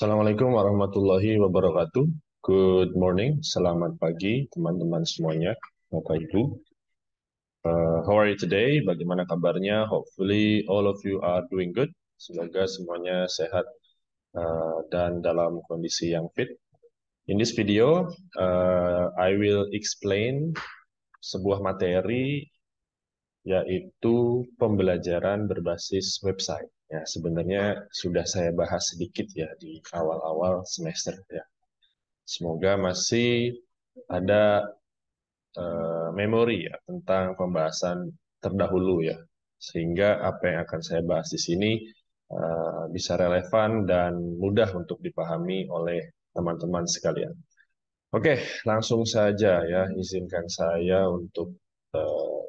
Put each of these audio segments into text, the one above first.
Assalamualaikum warahmatullahi wabarakatuh. Good morning, selamat pagi teman-teman semuanya, Bapak Ibu. How are you today? Bagaimana kabarnya? Hopefully all of you are doing good. Semoga semuanya sehat dan dalam kondisi yang fit. In this video, I will explain sebuah materi yaitu pembelajaran berbasis website. Ya, sebenarnya sudah saya bahas sedikit ya di awal-awal semester ya. Semoga masih ada memori ya tentang pembahasan terdahulu ya, sehingga apa yang akan saya bahas di sini bisa relevan dan mudah untuk dipahami oleh teman-teman sekalian. Oke, langsung saja ya, izinkan saya untuk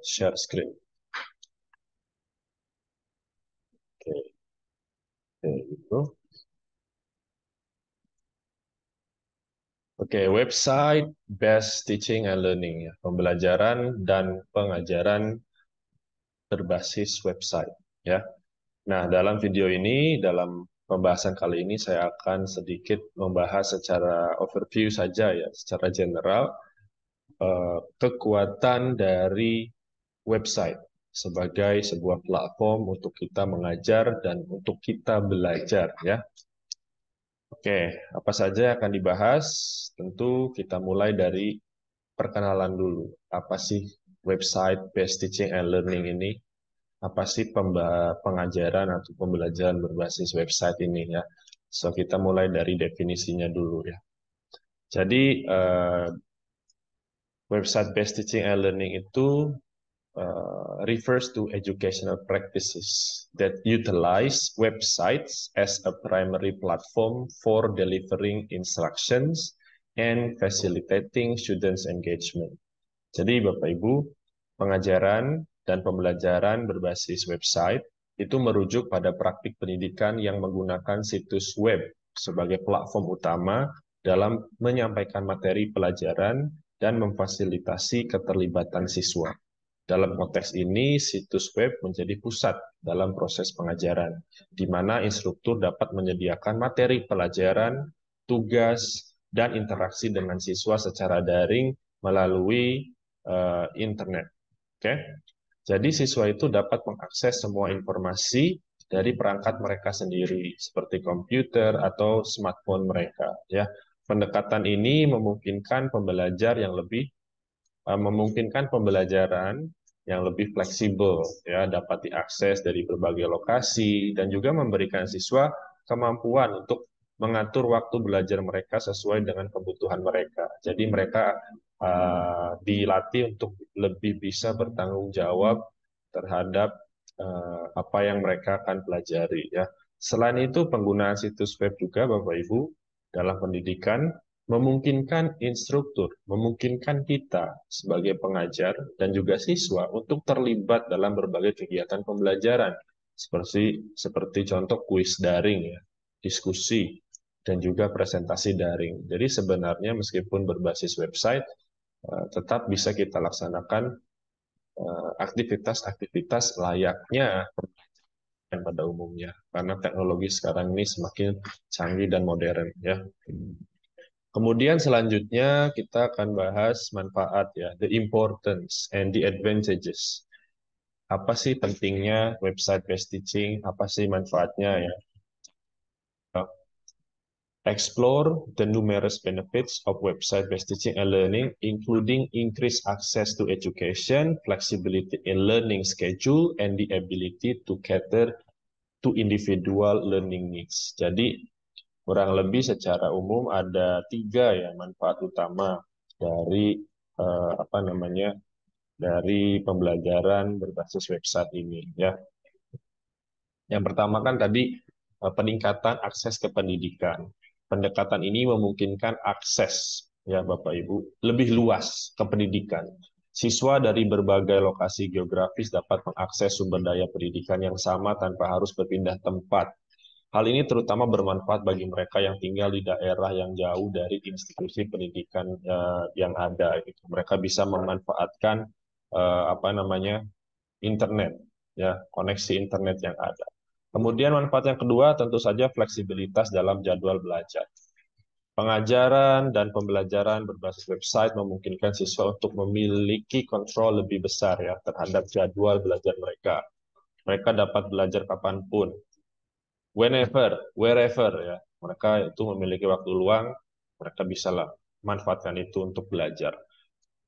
share screen. Oke, oke, gitu. Oke, website based teaching and learning ya, pembelajaran dan pengajaran berbasis website ya. Nah, dalam video ini, dalam pembahasan kali ini saya akan sedikit membahas secara overview saja ya, secara general kekuatan dari website sebagai sebuah platform untuk kita mengajar dan untuk kita belajar ya. Oke, apa saja yang akan dibahas? Tentu kita mulai dari perkenalan dulu. Apa sih website based teaching and learning ini? Apa sih pengajaran atau pembelajaran berbasis website ini ya? So kita mulai dari definisinya dulu ya. Jadi website based teaching and learning itu refers to educational practices that utilize websites as a primary platform for delivering instructions and facilitating students engagement. Jadi Bapak Ibu, pengajaran dan pembelajaran berbasis website itu merujuk pada praktik pendidikan yang menggunakan situs web sebagai platform utama dalam menyampaikan materi pelajaran dan memfasilitasi keterlibatan siswa. Dalam konteks ini, situs web menjadi pusat dalam proses pengajaran, di mana instruktur dapat menyediakan materi pelajaran, tugas, dan interaksi dengan siswa secara daring melalui internet. Oke, jadi siswa itu dapat mengakses semua informasi dari perangkat mereka sendiri, seperti komputer atau smartphone mereka. Ya, pendekatan ini memungkinkan pembelajaran yang lebih fleksibel, ya, dapat diakses dari berbagai lokasi dan juga memberikan siswa kemampuan untuk mengatur waktu belajar mereka sesuai dengan kebutuhan mereka. Jadi mereka dilatih untuk lebih bisa bertanggung jawab terhadap apa yang mereka akan pelajari. Ya. Selain itu, penggunaan situs web juga, Bapak Ibu, dalam pendidikan memungkinkan instruktur, memungkinkan kita sebagai pengajar dan juga siswa untuk terlibat dalam berbagai kegiatan pembelajaran, seperti contoh kuis daring, ya, diskusi, dan juga presentasi daring. Jadi sebenarnya meskipun berbasis website, tetap bisa kita laksanakan aktivitas-aktivitas layaknya pada umumnya, karena teknologi sekarang ini semakin canggih dan modern, ya. Kemudian selanjutnya kita akan bahas manfaat ya, the importance and the advantages. Apa sih pentingnya website based teaching? Apa sih manfaatnya ya? Explore the numerous benefits of website based teaching and learning, including increased access to education, flexibility in learning schedule, and the ability to cater to individual learning needs. Jadi kurang lebih secara umum ada 3 ya manfaat utama dari dari pembelajaran berbasis website ini ya. Yang pertama kan tadi peningkatan akses ke pendidikan. Pendekatan ini memungkinkan akses ya Bapak Ibu lebih luas ke pendidikan. Siswa dari berbagai lokasi geografis dapat mengakses sumber daya pendidikan yang sama tanpa harus berpindah tempat. Hal ini terutama bermanfaat bagi mereka yang tinggal di daerah yang jauh dari institusi pendidikan yang ada. Gitu. Mereka bisa memanfaatkan internet, ya koneksi internet yang ada. Kemudian manfaat yang kedua tentu saja fleksibilitas dalam jadwal belajar. Pengajaran dan pembelajaran berbasis website memungkinkan siswa untuk memiliki kontrol lebih besar ya terhadap jadwal belajar mereka. Mereka dapat belajar kapanpun, whenever, wherever ya. Mereka itu memiliki waktu luang, mereka bisa lah manfaatkan itu untuk belajar.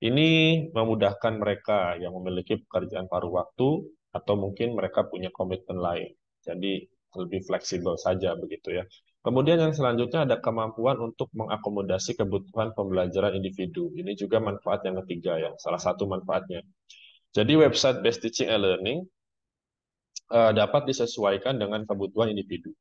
Ini memudahkan mereka yang memiliki pekerjaan paruh waktu atau mungkin mereka punya komitmen lain. Jadi lebih fleksibel saja begitu ya. Kemudian yang selanjutnya ada kemampuan untuk mengakomodasi kebutuhan pembelajaran individu. Ini juga manfaat yang ketiga ya, salah satu manfaatnya. Jadi website based teaching and learning dapat disesuaikan dengan kebutuhan individu.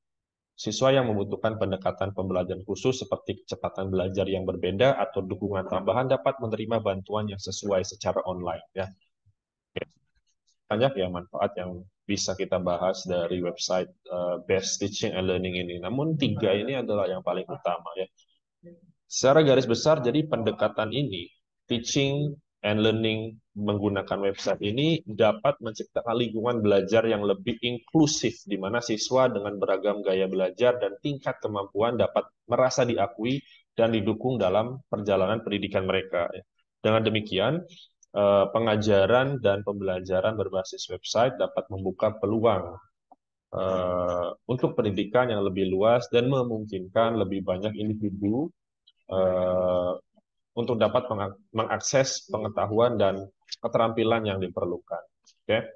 Siswa yang membutuhkan pendekatan pembelajaran khusus seperti kecepatan belajar yang berbeda atau dukungan tambahan dapat menerima bantuan yang sesuai secara online ya. Banyak ya manfaat yang bisa kita bahas dari website Best Teaching and Learning ini. Namun tiga ini adalah yang paling utama ya. Secara garis besar, jadi pendekatan ini, teaching and learning menggunakan website ini dapat menciptakan lingkungan belajar yang lebih inklusif, di mana siswa dengan beragam gaya belajar dan tingkat kemampuan dapat merasa diakui dan didukung dalam perjalanan pendidikan mereka. Dengan demikian, pengajaran dan pembelajaran berbasis website dapat membuka peluang untuk pendidikan yang lebih luas dan memungkinkan lebih banyak individu eh, untuk dapat mengakses pengetahuan dan keterampilan yang diperlukan. Oke,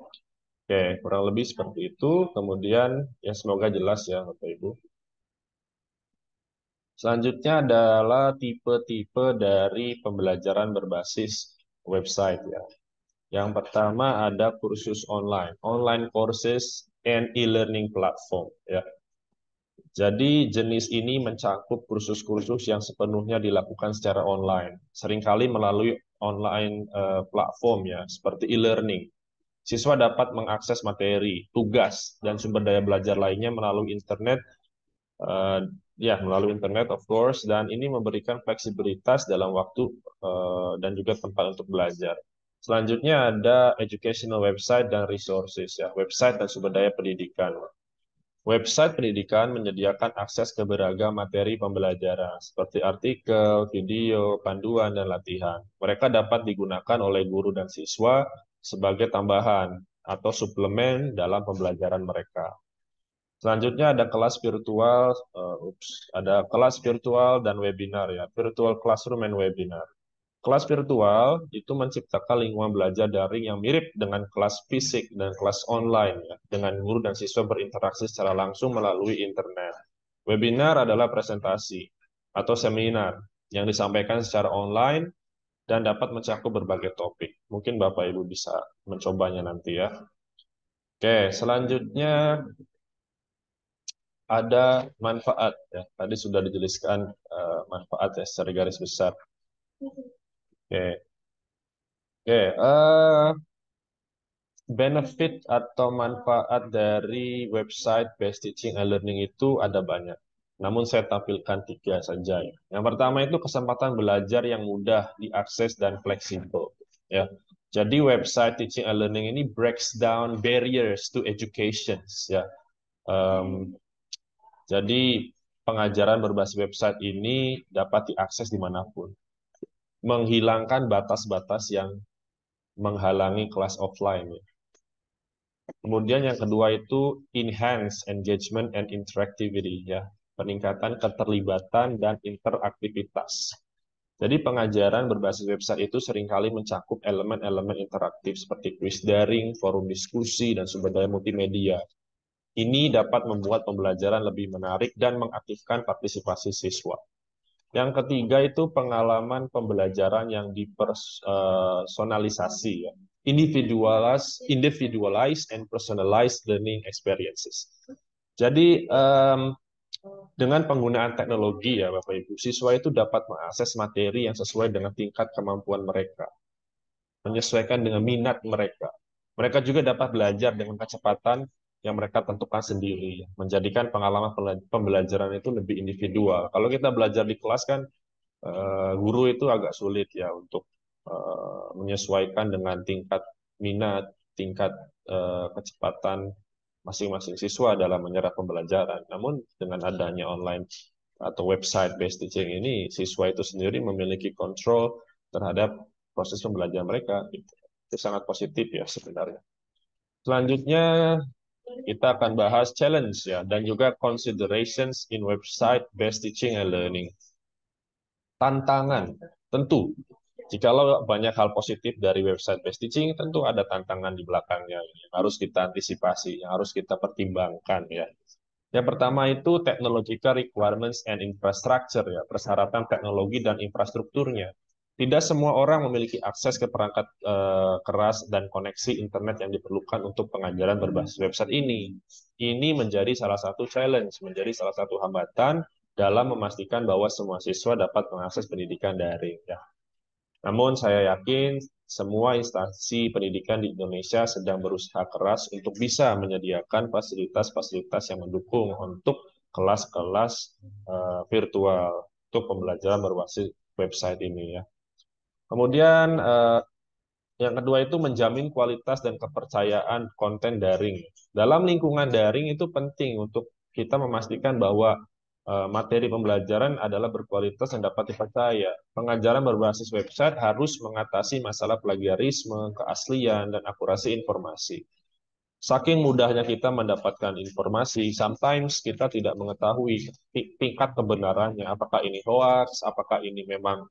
oke, kurang lebih seperti itu. Kemudian ya semoga jelas ya Bapak Ibu. Selanjutnya adalah tipe-tipe dari pembelajaran berbasis website ya. Yang pertama ada kursus online, online courses and e-learning platform ya. Jadi jenis ini mencakup kursus-kursus yang sepenuhnya dilakukan secara online, seringkali melalui online platform ya, seperti e-learning. Siswa dapat mengakses materi, tugas, dan sumber daya belajar lainnya melalui internet, eh, ya melalui internet of course, dan ini memberikan fleksibilitas dalam waktu dan juga tempat untuk belajar. Selanjutnya ada educational website dan resources ya, website dan sumber daya pendidikan. Website pendidikan menyediakan akses ke beragam materi pembelajaran, seperti artikel, video, panduan, dan latihan. Mereka dapat digunakan oleh guru dan siswa sebagai tambahan atau suplemen dalam pembelajaran mereka. Selanjutnya ada kelas virtual, ada kelas virtual dan webinar ya, virtual classroom and webinar. Kelas virtual itu menciptakan lingkungan belajar daring yang mirip dengan kelas fisik dan kelas online, ya, dengan guru dan siswa berinteraksi secara langsung melalui internet. Webinar adalah presentasi atau seminar yang disampaikan secara online dan dapat mencakup berbagai topik. Mungkin Bapak Ibu bisa mencobanya nanti ya. Oke, selanjutnya ada manfaat ya. Tadi sudah dijelaskan manfaat ya secara garis besar. Oke, oke. Benefit atau manfaat dari website Best Teaching and Learning itu ada banyak. Namun saya tampilkan tiga saja ya. Yang pertama itu kesempatan belajar yang mudah diakses dan fleksibel. Ya. Jadi website Teaching and Learning ini breaks down barriers to education. Ya. Em, jadi pengajaran berbasis website ini dapat diakses dimanapun. Menghilangkan batas-batas yang menghalangi kelas offline. Ya. Kemudian yang kedua itu enhance engagement and interactivity ya, peningkatan keterlibatan dan interaktivitas. Jadi pengajaran berbasis website itu seringkali mencakup elemen-elemen interaktif seperti kuis daring, forum diskusi, dan sumber daya multimedia. Ini dapat membuat pembelajaran lebih menarik dan mengaktifkan partisipasi siswa. Yang ketiga itu pengalaman pembelajaran yang dipersonalisasi ya. Individualized and personalized learning experiences. Jadi dengan penggunaan teknologi ya Bapak Ibu, siswa itu dapat mengakses materi yang sesuai dengan tingkat kemampuan mereka, menyesuaikan dengan minat mereka. Mereka juga dapat belajar dengan kecepatan yang mereka tentukan sendiri, menjadikan pengalaman pembelajaran itu lebih individual. Kalau kita belajar di kelas kan guru itu agak sulit ya untuk menyesuaikan dengan tingkat minat, tingkat kecepatan masing-masing siswa dalam menyerap pembelajaran. Namun dengan adanya online atau website based teaching ini, siswa itu sendiri memiliki kontrol terhadap proses pembelajaran mereka. Itu sangat positif ya sebenarnya. Selanjutnya kita akan bahas challenge ya dan juga considerations in website based teaching and learning. Tantangan, tentu. Jikalau banyak hal positif dari website based teaching, tentu ada tantangan di belakangnya yang harus kita antisipasi, yang harus kita pertimbangkan ya. Yang pertama itu technological requirements and infrastructure ya, persyaratan teknologi dan infrastrukturnya. Tidak semua orang memiliki akses ke perangkat keras dan koneksi internet yang diperlukan untuk pengajaran berbasis website ini. Ini menjadi salah satu challenge, menjadi salah satu hambatan dalam memastikan bahwa semua siswa dapat mengakses pendidikan daring. Ya. Namun saya yakin semua instansi pendidikan di Indonesia sedang berusaha keras untuk bisa menyediakan fasilitas-fasilitas yang mendukung untuk kelas-kelas virtual untuk pembelajaran berbasis website ini ya. Kemudian yang kedua itu menjamin kualitas dan kepercayaan konten daring. Dalam lingkungan daring itu penting untuk kita memastikan bahwa materi pembelajaran adalah berkualitas dan dapat dipercaya. Pengajaran berbasis website harus mengatasi masalah plagiarisme, keaslian, dan akurasi informasi. Saking mudahnya kita mendapatkan informasi, sometimes kita tidak mengetahui tingkat kebenarannya, apakah ini hoax, apakah ini memang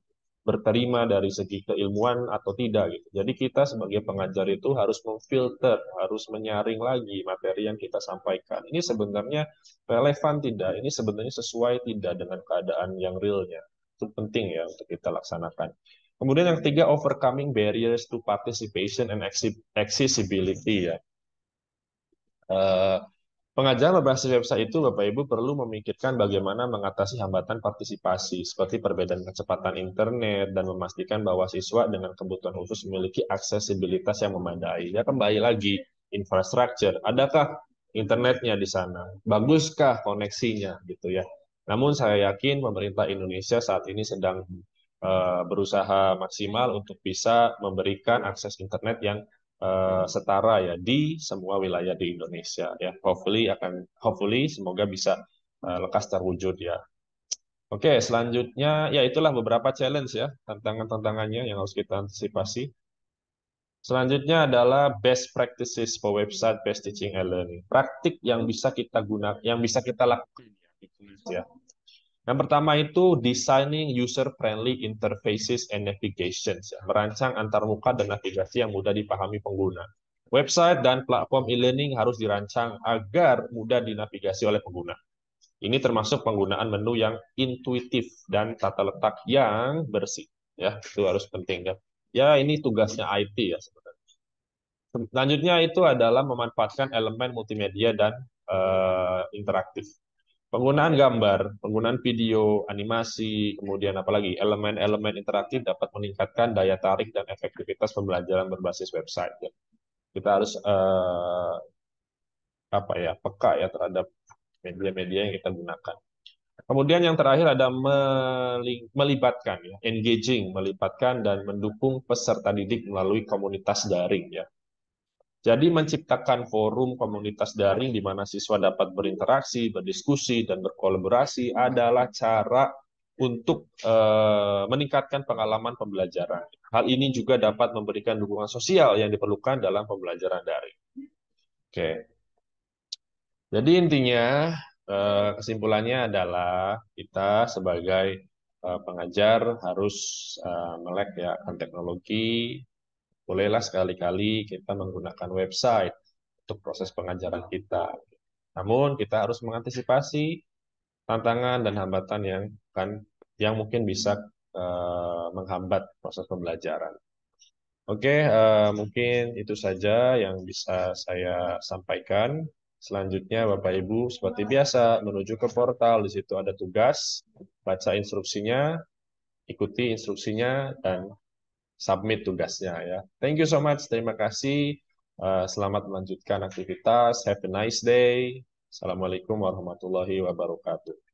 berterima dari segi keilmuan atau tidak gitu. Jadi kita sebagai pengajar itu harus memfilter, harus menyaring lagi materi yang kita sampaikan. Ini sebenarnya relevan tidak? Ini sebenarnya sesuai tidak dengan keadaan yang realnya? Itu penting ya untuk kita laksanakan. Kemudian yang ketiga, overcoming barriers to participation and accessibility ya. Eh, Pengajaran berbasis website itu, Bapak Ibu, perlu memikirkan bagaimana mengatasi hambatan partisipasi, seperti perbedaan kecepatan internet, dan memastikan bahwa siswa dengan kebutuhan khusus memiliki aksesibilitas yang memadai. Ya, kembali lagi, infrastruktur. Adakah internetnya di sana? Baguskah koneksinya? Gitu ya. Namun saya yakin pemerintah Indonesia saat ini sedang berusaha maksimal untuk bisa memberikan akses internet yang setara ya di semua wilayah di Indonesia ya. Hopefully semoga bisa lekas terwujud ya. Oke, selanjutnya ya itulah beberapa challenge ya, tantangan-tantangannya yang harus kita antisipasi. Selanjutnya adalah best practices for website based teaching and learning. Praktik yang bisa kita gunakan, yang bisa kita lakukan ya. Yang pertama itu designing user-friendly interfaces and navigations, ya. Merancang antarmuka dan navigasi yang mudah dipahami pengguna. Website dan platform e-learning harus dirancang agar mudah dinavigasi oleh pengguna. Ini termasuk penggunaan menu yang intuitif dan tata letak yang bersih. Ya, itu harus penting ya. Ya, ini tugasnya IT ya sebenarnya. Selanjutnya itu adalah memanfaatkan elemen multimedia dan interaktif. Penggunaan gambar, penggunaan video, animasi, kemudian apalagi elemen-elemen interaktif dapat meningkatkan daya tarik dan efektivitas pembelajaran berbasis website. Kita harus apa ya peka ya terhadap media-media yang kita gunakan. Kemudian yang terakhir ada melibatkan, ya, engaging, melibatkan dan mendukung peserta didik melalui komunitas daring ya. Jadi menciptakan forum komunitas daring di mana siswa dapat berinteraksi, berdiskusi, dan berkolaborasi adalah cara untuk meningkatkan pengalaman pembelajaran. Hal ini juga dapat memberikan dukungan sosial yang diperlukan dalam pembelajaran daring. Oke. Jadi intinya kesimpulannya adalah kita sebagai pengajar harus melek ya akan teknologi. Bolehlah sekali-kali kita menggunakan website untuk proses pengajaran kita. Namun kita harus mengantisipasi tantangan dan hambatan yang mungkin bisa menghambat proses pembelajaran. Oke, mungkin itu saja yang bisa saya sampaikan. Selanjutnya, Bapak Ibu, seperti biasa, menuju ke portal. Di situ ada tugas, baca instruksinya, ikuti instruksinya, dan submit tugasnya ya. Thank you so much. Terima kasih. Selamat melanjutkan aktivitas. Have a nice day. Assalamualaikum warahmatullahi wabarakatuh.